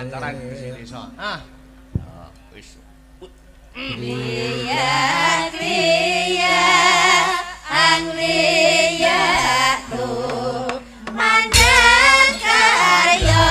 lantaran desa. Ah. Wis. Kriya kriya angriya tu mandang karya.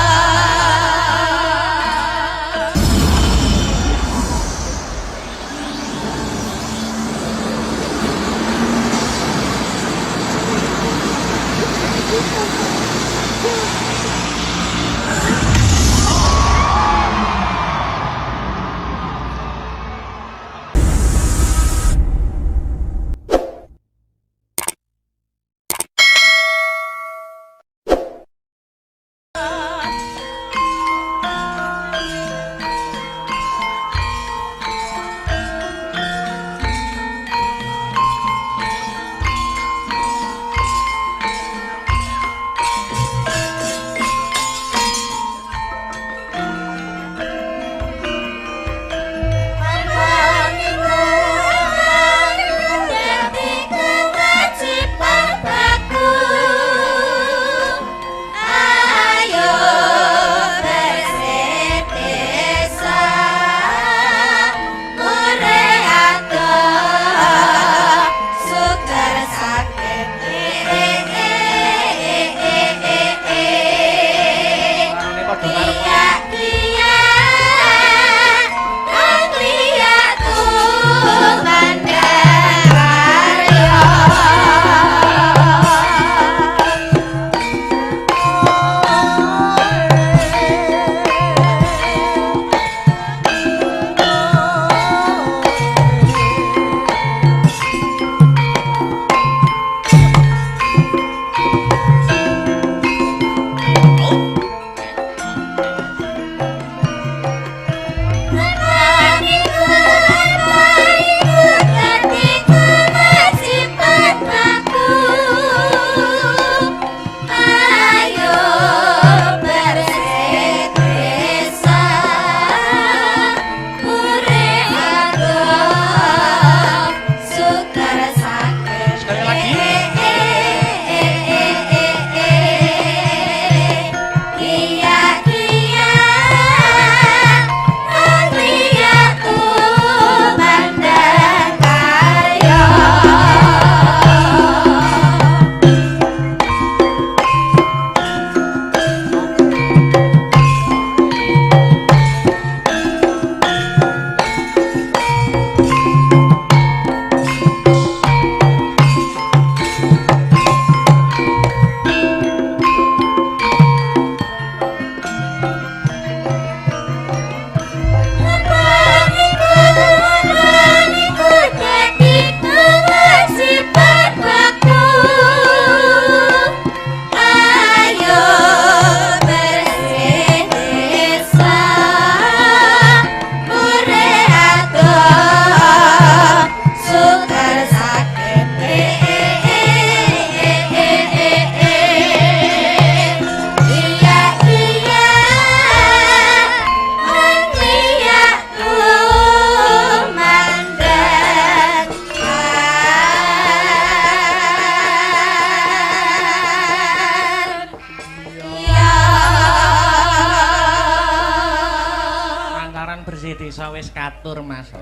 Wis katur Mas.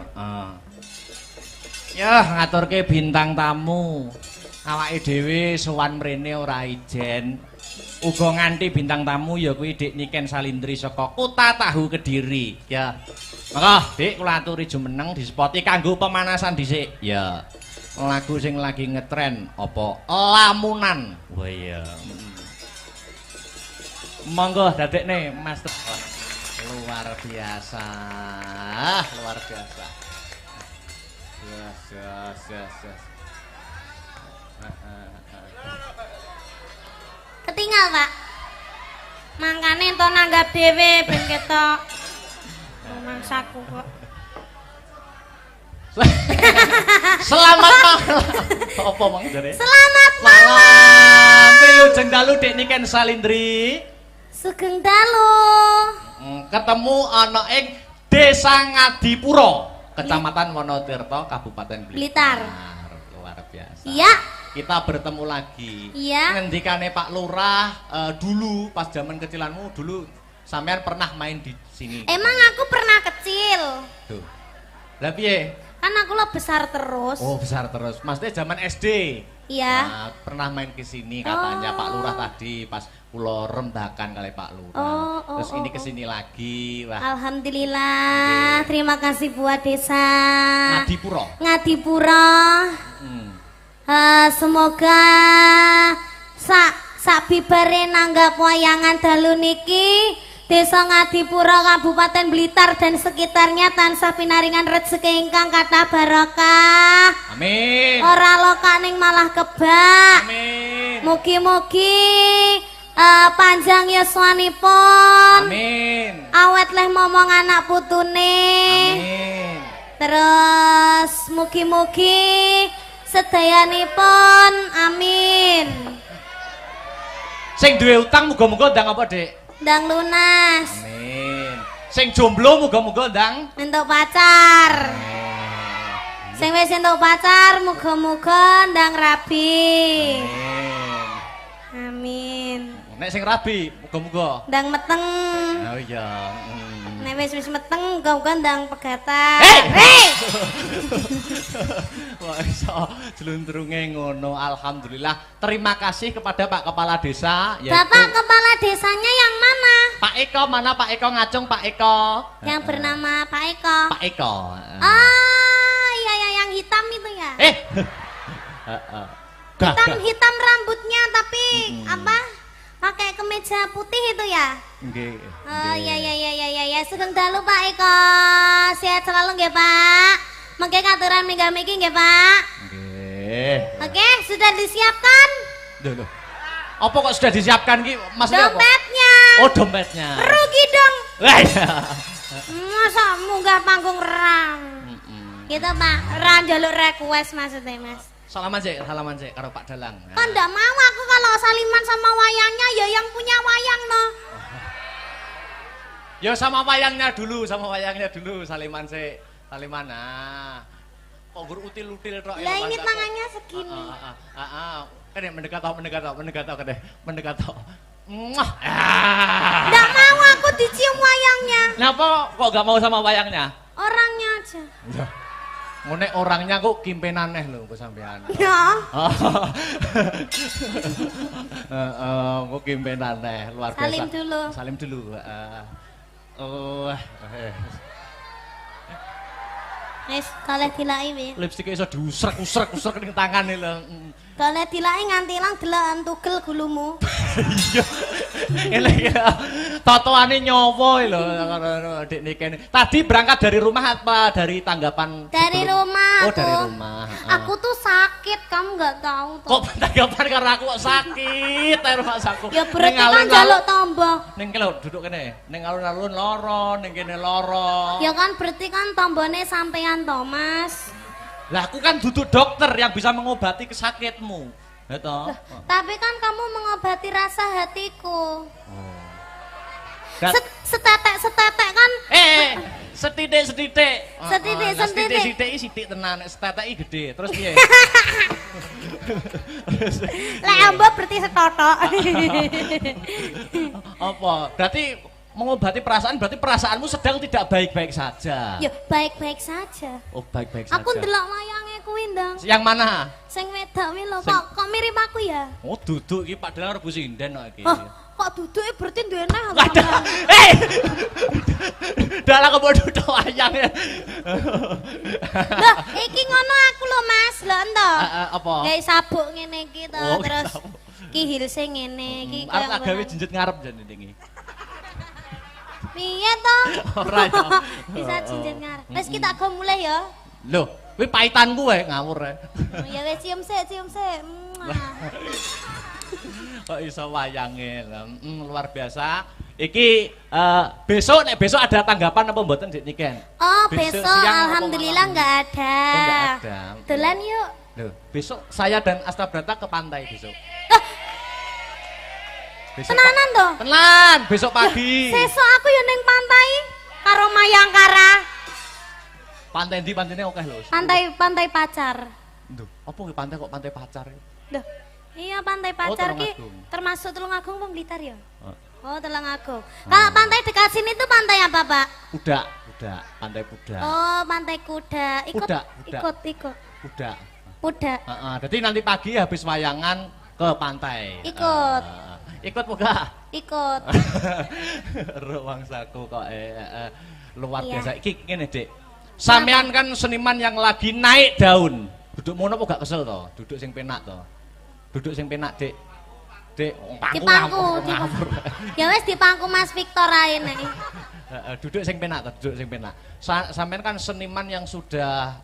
Ya ngaturke bintang tamu. Awake dhewe sowan mrene ora ijen. Uga nganti bintang tamu ya kuwi Dik Niken Salindri saka Kota Tahu Kediri. Ya. Monggo Dik kula aturi jumeneng disepoti kanggo pemanasan dhisik. Ya. Lagu sing lagi ngetren apa Lamunan. Wah iya. Monggo dadekne Mas. Luar biasa. Luar biasa. Yes. Ketinggal, Pak. Mangkane ento nanggap dhewe ben ketok. Mangsaku kok. Selamat malam. Apa mang jare? Selamat malam. Wilujeng dalu Dik Niken Salindri. Sugeng dalu. Ketemu ana ing Desa Ngadipura, Kecamatan Wonotirto, Kabupaten Blitar. Luar biasa. Iya. Kita bertemu lagi. Iya. Ngendikane Pak Lurah dulu pas zaman kecilanmu dulu sampean pernah main di sini. Emang aku pernah kecil. Tuh. Lah piye? Kan aku lo besar terus. Oh, besar terus. Maksudnya zaman SD. Iya. Nah, pernah main ke sini katanya Pak Lurah tadi pas kula rembakan kali Pak Lurah. Terus ini ke sini lagi. Wah. Alhamdulillah. Terima kasih buat desa Ngadipuro. Ngadipuro. Semoga sak bibare nanggap wayangan dalu niki Desa Ngadipuro Kabupaten Blitar dan sekitarnya tansah pinaringan rezeki ingkang kathah barokah. Amin. Ora lokaning malah kebak. Amin. Mugi-mugi panjang yuswanipun. Amin. Awet leh momong anak putune. Amin. Terus mugi-mugi sedayanipun amin. Sing duwe utang muga-muga ndang apa, Dik? Ndang lunas. Amin. Sing jomblo muga-muga ndang Entuk pacar. Sing wis entuk pacar muga-muga ndang rabi. Amin. Nek sing rabi muga-muga Ndang meteng. oh iya. Nek wis meteng muga-muga ndang pegatan. Hei! Wah, iso jeluntrunge ngono. Alhamdulillah. Terima kasih kepada Pak Kepala Desa yaitu Bapak kepala desanya yang mana? Pak Eko. Mana Pak Eko? Ngacung Pak Eko. Yang bernama Pak Eko. Pak Eko. Ah, iya ya yang hitam itu ya. Hitam rambutnya tapi apa? Pakai kemeja putih itu ya? Nggih. Oh iya. Sugeng dalu Pak Eko. Sehat selalu nggih, Pak. Mengke katuran mingga-minggi nggih, Pak. Nggih. Oke, sudah disiapkan? Loh. Apa kok sudah disiapkan ki? Maksudnya apa? Dompetnya. Oh, dompetnya. Rugi dong. Wah, iya. Masa munggah panggung rang. Gitu, Pak. Rang jaluk request maksudnya, Mas. Salaman sih karo Pak Dalang. Kan ndak mau aku kalau saliman sama wayangnya ya yang punya wayang no. Ya sama wayangnya dulu saliman sih. Saliman nah. Kok gur util-util tok Lah ini tangannya segini. Kan mendekat tok. Muah. Ndak mau aku dicium wayangnya. Kenapa kok gak mau sama wayangnya? Orangnya aja. Ngene orangnya kok kimpenan neh lho kok sampean. Ya. Kok kimpenan neh luar biasa. Salim dulu. Wis kalih dilaki piye? Lipstiknya iso diusrek-usrek ning tangane lho. Kalih dilaki nganti ilang delakan tugel gulumu. Iya. Elek ya. Totoane nyowo lho Dik Niken. Tadi berangkat dari rumah apa dari tanggapan? Dari rumah. Oh, dari rumah. Aku tuh sakit, kamu nggak tahu tuh. Kok tanggapan karena aku kok sakit rumah saku. Ya berarti kan jaluk tombo. Ning kene duduk kene. Ning alun-alun loro, ning kene loro. Ya kan berarti kan tombone sampean Thomas. Lah aku kan duduk dokter yang bisa mengobati kesakitmu. Ya toh. Tapi kan kamu mengobati rasa hatiku. Dan Setetek kan? setitik. Setitik. Sithik tenan, seteteki gede. Terus piye? Lek ambo berarti setotok. Apa? Berarti mengobati perasaan berarti perasaanmu sedang tidak baik-baik saja. Ya baik-baik saja. Oh, baik-baik saja. Aku ndelok wayange kuwi ndang. Yang mana? Sing wedok kuwi lho, kok mirip aku ya? Oh, duduk iki Pak Dalang Rebu Sinden kok iki. Kok duduke berarti duwe neh. Dalang kok duduk wayange. Lah, iki ngono aku lho Mas, lho ento. Apa? Gawe sabuk ngene iki to, Oh, terus sabuk. ki hilse ngene iki Arep tak gawe jenjet ngarep jan iki. Piye to? Ora ya. Bisa jinjit ngarep. Wis kita go mulai ya. Loh, kuwi paitanku wae ngawur ae. Ya wis cium sik. Kok iso wayange luar biasa. Iki besok ada tanggapan apa mboten Dik Niken? Oh, Besok besok siang apa alhamdulillah malam? enggak ada. Oh, nggak ada. Dolan yuk. Loh, besok saya dan Astabrata ke pantai besok. Besok Tenanan to? Tenan, besok pagi. Sesuk aku yo ning pantai karo Mayangkara. Pantai ndi pantene akeh lho. Pantai pacar. Duh, apa ki pantai kok pantai pacar? Duh. Iya pantai pacar ki Tulungagung. termasuk Tulungagung apa Blitar ya? Oh, Tulungagung. Kalau pantai dekat sini tuh pantai apa, Pak? Kuda, pantai kuda. Oh, pantai kuda. Kuda. Kuda. Jadi nanti pagi habis wayangan ke pantai. Ikut. Ikut muga. Ikut. Ruwangsaku kok luar Iya. biasa. Iki ngene, Dik. Sampean kan seniman yang lagi naik daun. Duduk mono apa gak kesel to? Duduk sing penak to. Duduk sing penak, Dik. Dik, Dipangku. Ya wes dipangku Mas Victor ae nek. Duduk sing penak to, duduk sing penak. Sampean kan seniman yang sudah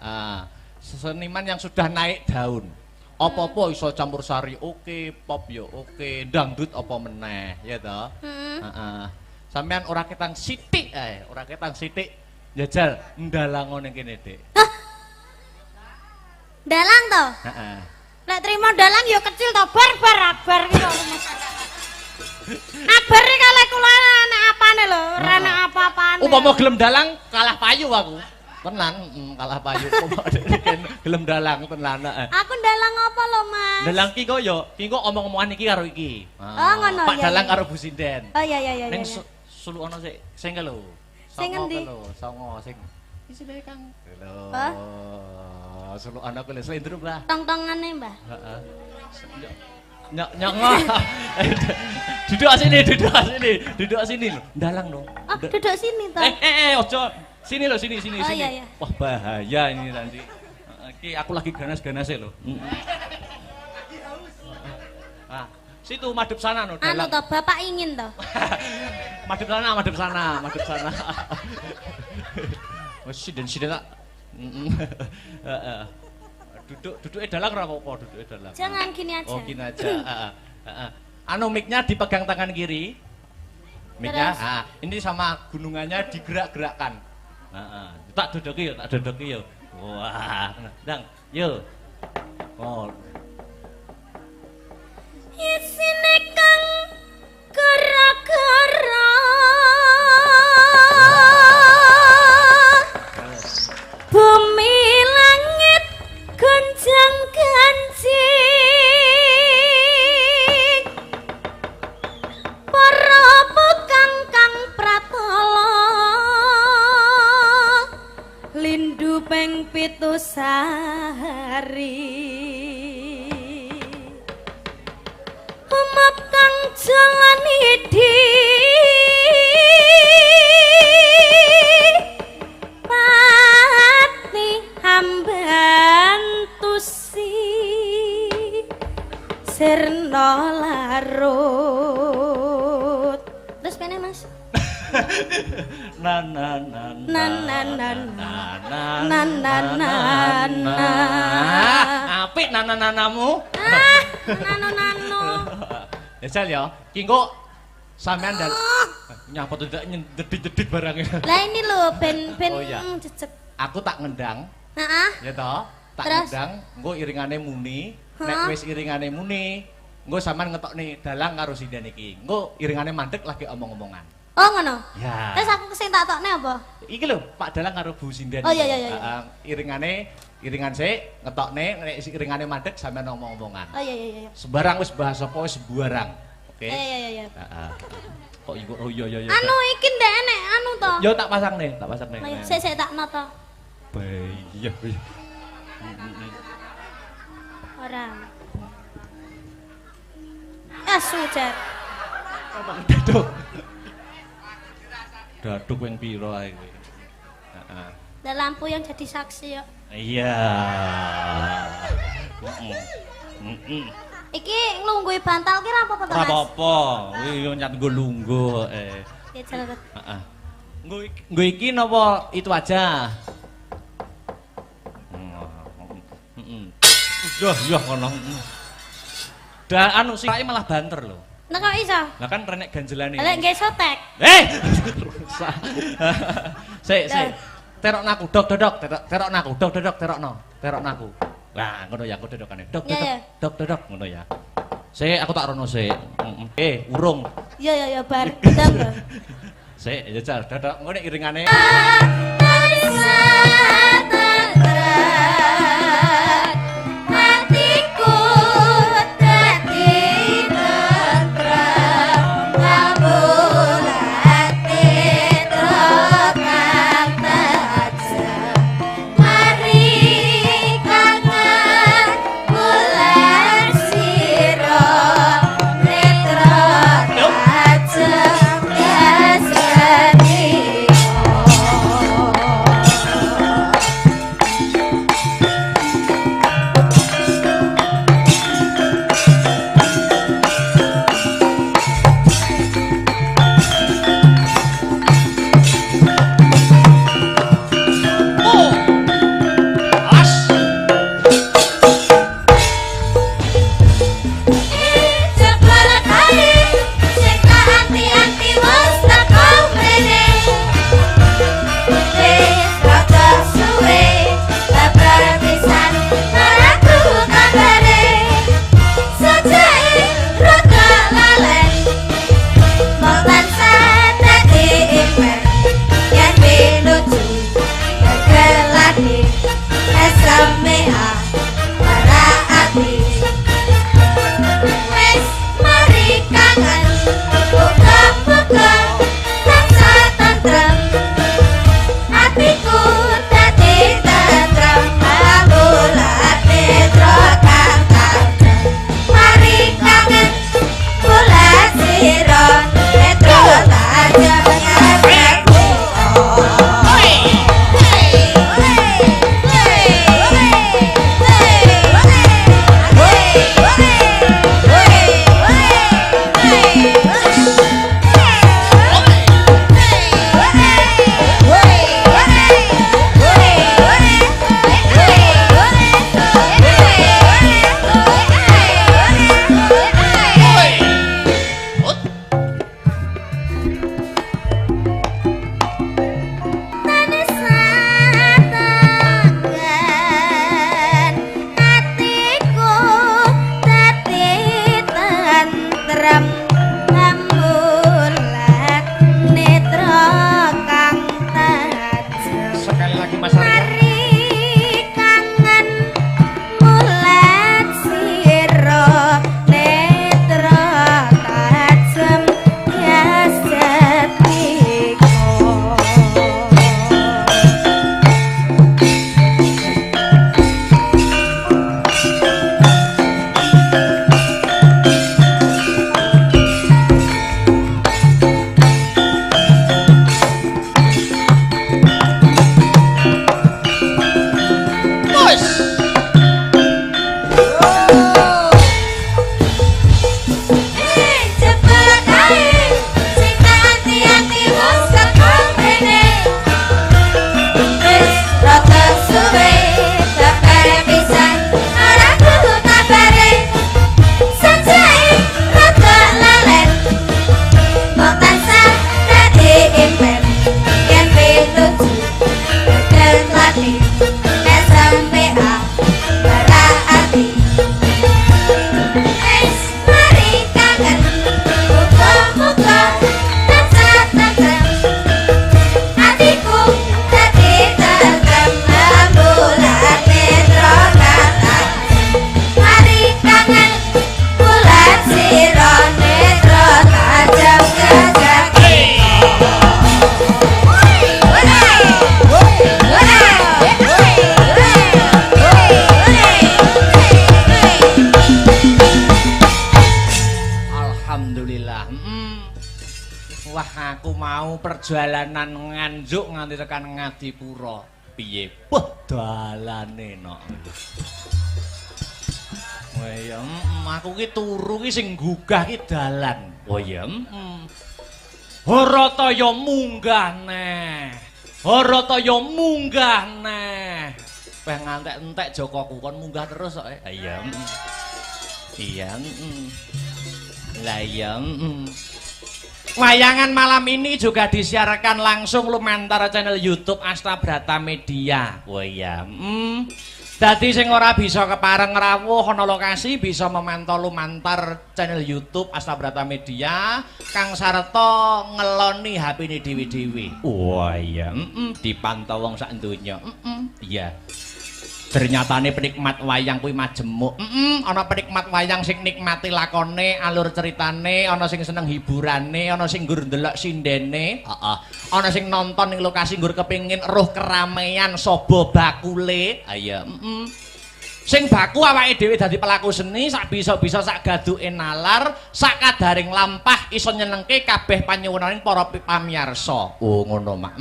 naik daun. Apa-apa iso campur sari oke, pop yo oke, dangdut apa meneh, ya toh? Heeh. Sampean ora ketang sithik njajal ndalang ning kene, Dik. Hah? Dalang to? Heeh. Lek trimo dalang yo kecil to, abar ki kok. Abar iki kalih kula anak apane lho, ora anak apa-apane. Upama gelem dalang kalah payu aku. Tenan, kalah payu. Gelem dalang tenan. Aku dalang apa lho, Mas? Dalang ki kok yo, omong-omongan iki karo iki. Oh, ngono Pak ya. dalang karo Bu Sinden. Oh iya. Ning sulukana sik, sing lho. Sing endi? Songo sing isine Kang. Lho. Hah? Sulukana ku lho slendruk lah. Tong-tongane, Mbah. Heeh. Nyok. Duduk sini lho. Dalang dong. Oh, duduk sini toh. Ojo. Sini loh, sini. Oh, iya. Wah, bahaya ini nanti. Iki aku lagi ganas-ganase loh. Ah, situ madep sana no. Anu toh, Bapak ingin toh. madep sana. Wes siden tak. Duduk dalang ora apa-apa, duduk dalang. Jangan gini aja. Oh, gini aja. Anu mic-nya dipegang tangan kiri. Mic-nya, ini sama gunungannya digerak-gerakkan. Tak dodoki yo. Wah, Dang, yo. Oh. Isine kang gara-gara bumi langit gonjang ganjing para pekang kang pratala lindu ping 7 sari kang jalani di pati hambantusi sirna larut terus pene Mas Apik nana-nanamu. Nano. Ya Sal ya, ki engko sampean dan nyapa tuh nyedit-nyedit barangnya. Lah ini lho ben Oh, iya. cecek. Aku tak ngendang, Heeh. ya toh. Tak Terus? ngendang, engko iringane muni. Nek Hah? wis iringane muni, engko sampean ngetokne dalang karo sinden iki. Engko iringane mandek lagi omong-omongan. Oh ngono. Ya. Terus aku sing tak tokne apa? Iki lho, Pak Dalang karo Bu Sinden. Oh, iya. Iringan sik ngetokne nek iringane mandek sampean omong-omongan. Oh iya. Sembarang wis bahas apa wis sembarang. Oke. Iya. Heeh. Kok iku oh iya. Anu iki ndek enek anu to. Yo tak pasang nih. Oh, iya. Sik tak nata. Iya. Ora. Sujet. Daduk yang piro ae kowe. Heeh. Ada lampu yang jadi saksi ya. Iya. Iki nglunggui bantal ki ra apa-apa to, Ora Mas? apa-apa. Kuwi nyat nggo lungguh Ya jalan. Heeh. Nggo iki napa itu aja? Ya ngono. Dan anu sing malah banter lho. Nek kok iso? Lah kan renek ganjelane. Lek nggih sotek. Rusak. Sik. Terokno aku, dodok. Terokno aku, terokno aku. Wah, ngono ya aku dodokane. Dok, ngono ya. Sik, aku tak rono sik. Urung. Ya bar gedang lho. Sik, jajal dodok ngene iringane. Hatiku dadi tentrem, alhamdulillah. Wah, aku mau perjalanan nganjuk nganti tekan Ngadipura. Piye? Wah, dalane no. Wah ya, aku ki turu ki sing gugah ki dalan. Oh ya, Harataya munggah neh. Harataya munggah neh. Peh ngantek-entek Jokoku kon munggah terus kok. Iya. Iya, Lah iya, Wayangan malam ini juga disiarkan langsung lumantar channel YouTube Astabrata Media. Wah iya. Dadi sing ora bisa kepareng rawuh ana lokasi bisa memantau lumantar channel YouTube Astabrata Media kang sarta ngeloni HP-ne dhewe-dhewe. Wah iya, dipantau wong sak donya. Iya. Ternyatane penikmat wayang kuwi majemuk. Ana penikmat wayang sing nikmati lakone, alur ceritane, ana sing seneng hiburane, ana sing nggur ndelok sindene, ana sing nonton ning lokasi nggur kepengin eruh keramaian sobo bakule. Ayo, Sing baku awake dhewe dadi pelaku seni sak bisa-bisa sak gaduke nalar, sak kadaring lampah iso nyenengke kabeh panyuwunaning para pamirsa. Oh ngono mak.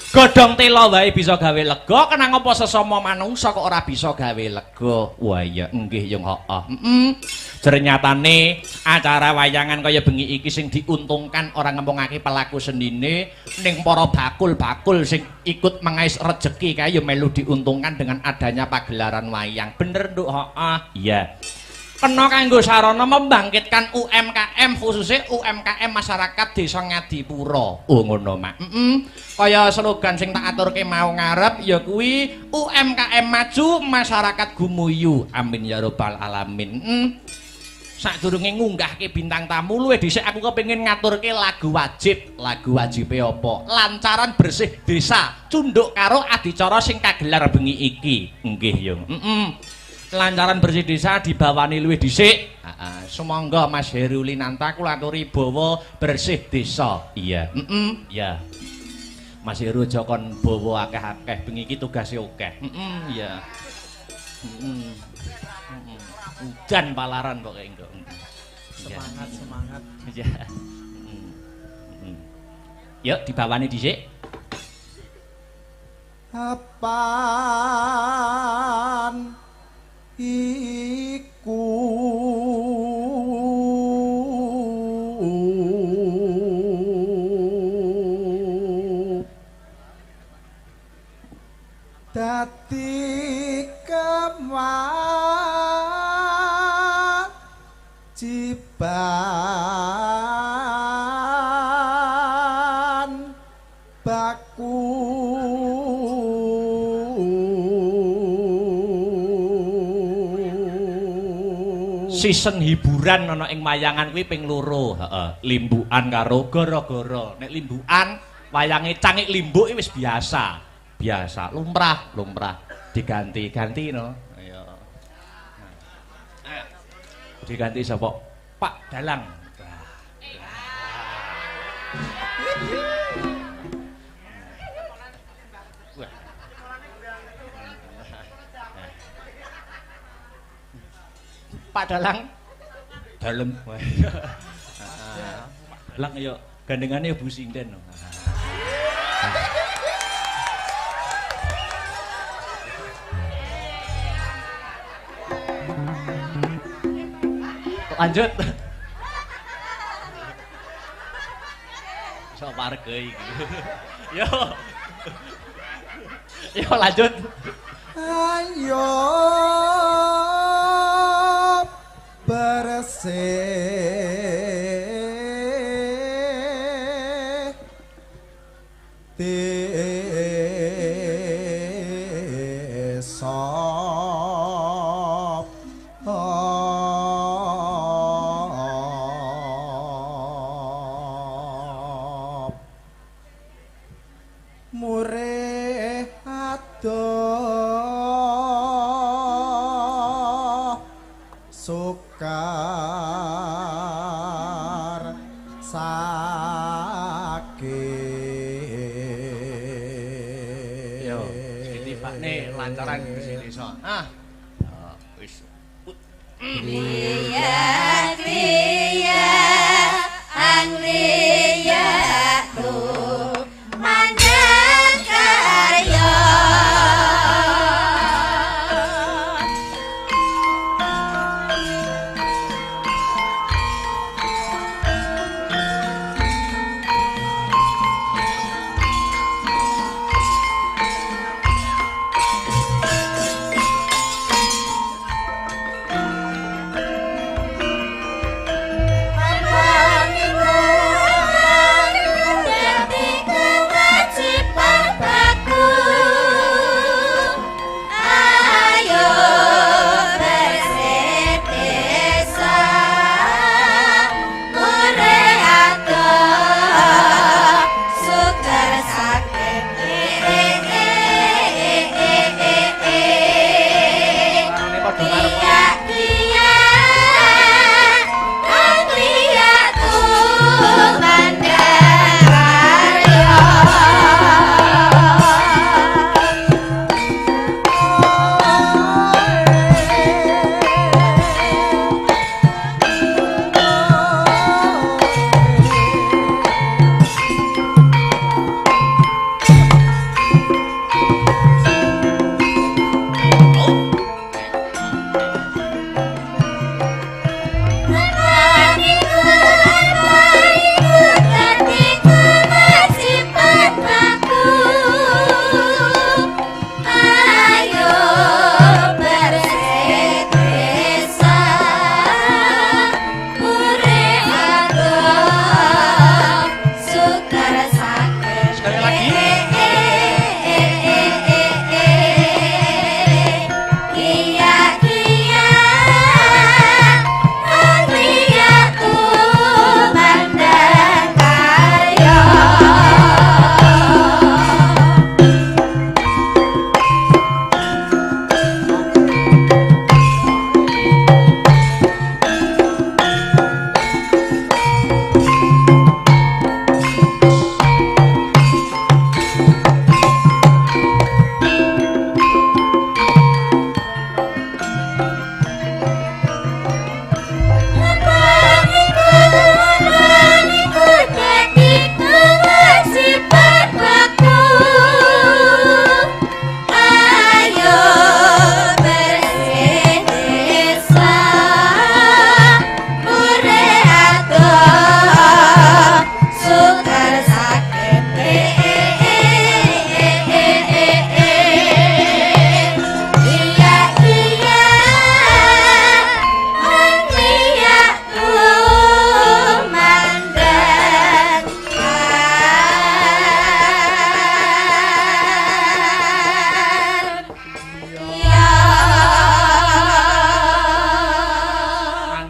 Godhong tela wae bisa gawe lega, kenang apa sesama manungsa kok ora bisa gawe lega. Wah iya nggih yung Ternyatane acara wayangan kaya bengi iki sing diuntungkan ora ngempungake pelaku senine ning para bakul-bakul sing ikut mengais rejeki kae ya melu diuntungkan dengan adanya pagelaran wayang. Bener nduk, iya. Kena kanggo sarana membangkitkan UMKM khususnya UMKM masyarakat Desa Ngadipura. Oh ngono mak. Kaya slogan sing tak aturke mau ngarep ya kuwi UMKM maju masyarakat gumuyu. Amin ya rabbal alamin. Sadurunge ngunggahke bintang tamu luwih dhisik aku kepengin ngaturke lagu wajib. Lagu wajibe apa? Lancaran bersih desa cunduk karo adicara sing kagelar bengi iki. Nggih yo. Lancaran bersih desa dibawani luwih dhisik. Sumangga Mas Herulinanta kula aturi bawa bersih desa. Iya. Ya. Mas Heru aja kon bawa akeh-akeh bengi iki tugase akeh. Iya. Udan palaran kok kayak enggak. Semangat. Ya. Yuk dibawani dhisik. Apaan iku dadi kewajiban baku season hiburan ana ing wayangan kuwi ping 2. Limbukan karo gara-gara. Nek limbukan wayange cangik limbuk wis biasa. Biasa, lumrah diganti-ganti no. Ayo. Diganti sapa? Pak Dalang. Pak Dalang dalem. Pak Dalang yo gandengane Bu Sinden. Lanjut. Sok warga iki. Yo. Yo lanjut. Ayo bersih desa murih adoh sukar sakit. Yo, ditibakne lancaran bersih desa. Wis. Kriya kriya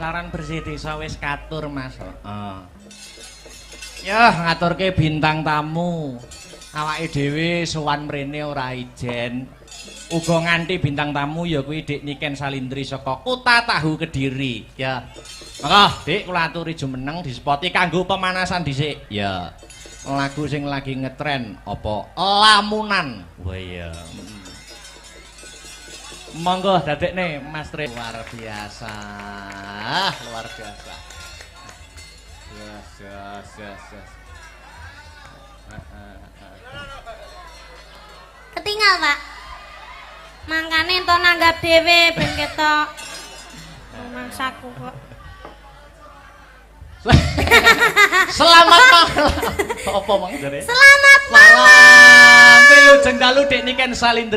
lantaran bersih desa wis katur Mas. Heeh. Yah ngaturke bintang tamu. Awake dhewe sowan mrene ora ijen. Uga nganti bintang tamu ya kuwi Dik Niken Salindri saka Kota Tahu Kediri. Ya. Monggo Dik kula aturi jumeneng dispoti kanggo pemanasan dhisik. Ya. Lagu sing lagi ngetren apa lamunan. Wah iya. Monggo dadekne Mas Tri luar biasa. Luar biasa. Yes. Ketinggal, Pak. Mangkane ento nanggap dhewe ben ketok. Mangsaku kok. Selamat malam. Apa mang jare? Selamat malam. Wilujeng dalu Dik Niken Salindri.